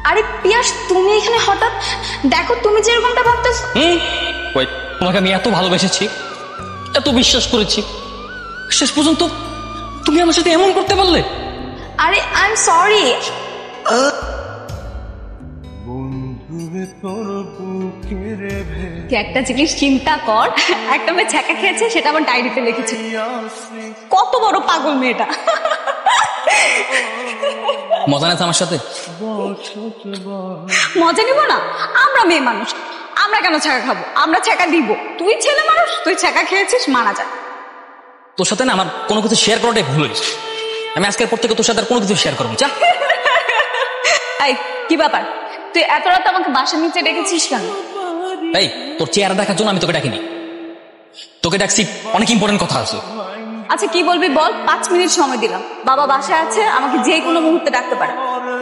আরে পিয়াস, তুমি এখানে হঠাৎ? দেখো তুমি যেরকমটা ভাবতেছো। তোমাকে আমি এত ভালোবেসেছি, এত বিশ্বাস করেছি, শেষ পর্যন্ত তুমি আমার সাথে এমন করতে পারলে? আরে আই এম সরি। একটা জিনিস চিন্তা কর, একটা মেয়ে ছ্যাঁকা খেয়েছে, সেটা আমার ডায়েরিতে লিখেছে। কত বড় পাগল মেয়েটা। মজা নেই আমার সাথে? মজা নিব না? আমরা মেয়ে মানুষ, আমরা কেন ছ্যাঁকা খাবো? আমরা ছ্যাঁকা দিব। তুই ছেলে মানুষ, তুই ছ্যাঁকা খেয়েছিস, মানা যায়। তোর সাথে না আমার কোনো কিছু শেয়ার করাটাই ভুল হয়েছে। আমি আজকের পর থেকে তোর সাথে আর কোনো কিছু শেয়ার করবো। যা। এই কি ব্যাপার, তুই এত রাত আমাকে বাসার নিচে ডেকেছিস কেন? এই তোর চেহারা দেখার জন্য আমি তোকে ডাকিনি, তোকে ডাকছি অনেক ইম্পর্টেন্ট কথা আছে। আচ্ছা কি বলবি বল, 5 মিনিট সময় দিলাম। বাবা বাসায় আছে, আমাকে যে কোনো মুহূর্তে ডাকতে পারে।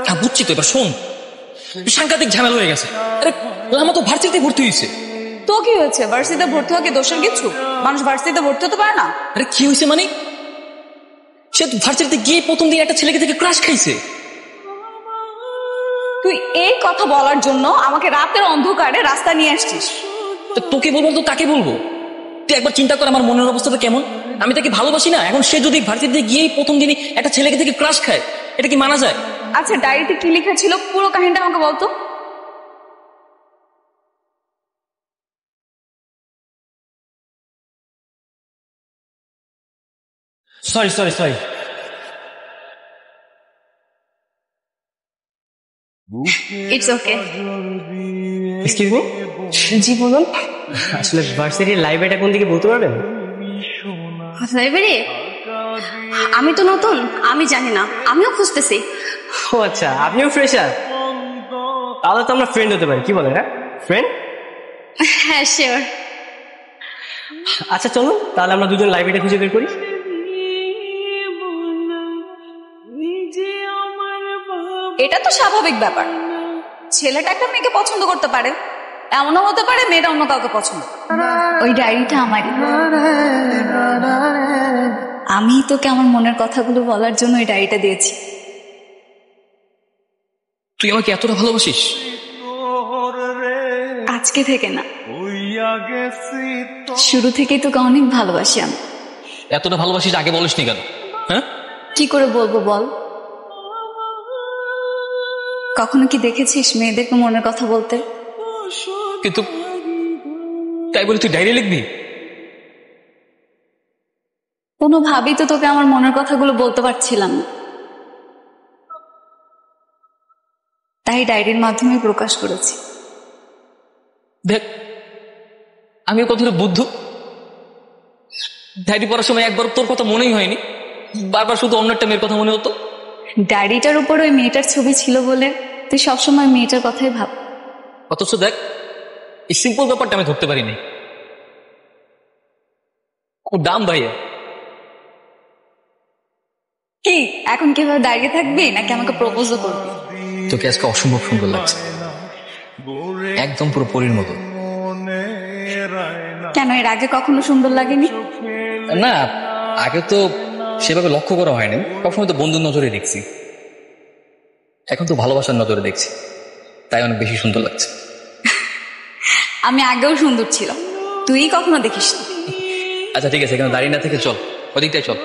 হ্যাঁ বুঝছি তো, এবার শোন, সাংঘাতিক ঝামেলা হয়ে গেছে। আরে আমার তো ভার্সিটিতে ভর্তি হয়েছে। তো কি হয়েছে? ভার্সিটিতে ভর্তি হওয়া কি দোষের কিছু? মানুষ ভার্সিটিতে ভর্তি হতে পারে না? আরে কি হয়েছে মানে, সে ভার্সিটিতে গিয়ে প্রথম দিন একটা ছেলেকে থেকে ক্রাশ খাইছে। তুই এই কথা বলার জন্য আমাকে রাতের অন্ধকারে রাস্তা নিয়ে আসছিস? তোকে বলবো তো কাকে বলবো? তুই একবার চিন্তা কর আমার মনের অবস্থাটা কেমন। আমি তাকে ভালোবাসি না, এখন সে যদি ভার্সিটিতে গিয়েই প্রথম দিনই একটা ছেলেকে থেকে ক্রাশ খায়, এটা কি মানা যায়? আচ্ছা ডায়েরিতে কি লেখা ছিল, পুরো কাহিনীটা আমাকে বলতো। Sorry sorry sorry. It's okay. Excuse me. জি বলুন। আসলে ভার্সিটির লাইব্রেরিটা কোন দিকে বলতে পারবেন? লাইব্রেরি? আমি তো নতুন, আমি জানি না, আমিও খুঁজতেছি। ও আচ্ছা, আপনিও ফ্রেশার? তাহলে তো আমরা ফ্রেন্ড হতে পারি, কি বলেন? হ্যাঁ ফ্রেন্ড। হ্যাঁ শিওর। আচ্ছা চলো তাহলে আমরা দুজন লাইব্রেরিটা খুঁজে বের করি। এটা তো স্বাভাবিক ব্যাপার, ছেলেটা একটা মেয়েকে পছন্দ করতে পারে, এমনও হতে পারে মেয়েটা অন্য কাউকে পছন্দ। ওই ডায়েরিটা আমারই, আমি তোকে আমার মনের কথাগুলো বলার জন্য ওই ডায়েরিটা দিয়েছি। তুই আমাকে এতটা ভালোবাসিস? আজকে থেকে না, শুরু থেকেই তোকে অনেক ভালোবাসি আমি। এতটা ভালোবাসিস আগে বলিসনি কেন? হ্যাঁ কি করে বলবো বল? কখনো কি দেখেছিস মেয়েদেরকে মনের কথা বলতে? কিন্তু তাই বলে তুই ডায়েরি লিখবি? কোনোভাবেই তো তোকে আমার মনের কথাগুলো বলতে পারছিলাম না, তাই ডায়েরির মাধ্যমে প্রকাশ করেছি। দেখ আমিও কতটা বুদ্ধ, ডায়েরি পড়ার সময় একবার তোর কথা মনেই হয়নি, বারবার শুধু অন্য একটা মেয়ের কথা মনে হতো। ডায়েরিটার উপর ওই মেয়েটার ছবি ছিল বলে তুই সবসময় মেয়েটার কথাই ভাব। অথচ দেখ এই সিম্পল ব্যাপারটা আমি ধরতে পারিনি। খুব দাম ভাইয়া। কি এখন কিভাবে দাঁড়িয়ে থাকবি নাকি আমাকে প্রপোজও করবি? তোকে আজকে অসম্ভব সুন্দর লাগছে, একদম পুরো পরীর মতো। কেন এর আগে কখনো সুন্দর লাগেনি? না আগে তো সেভাবে লক্ষ্য করা হয়নি, সবসময় তো বন্ধুর নজরে দেখছি, এখন তো ভালোবাসার নজরে দেখছি, তাই অনেক বেশি সুন্দর লাগছে। আমি আগেও সুন্দর ছিলাম, তুই কখনো দেখিস না। আচ্ছা ঠিক আছে, এখানে দাঁড়িয়ে না থেকে চল, ওদিকটাই চল।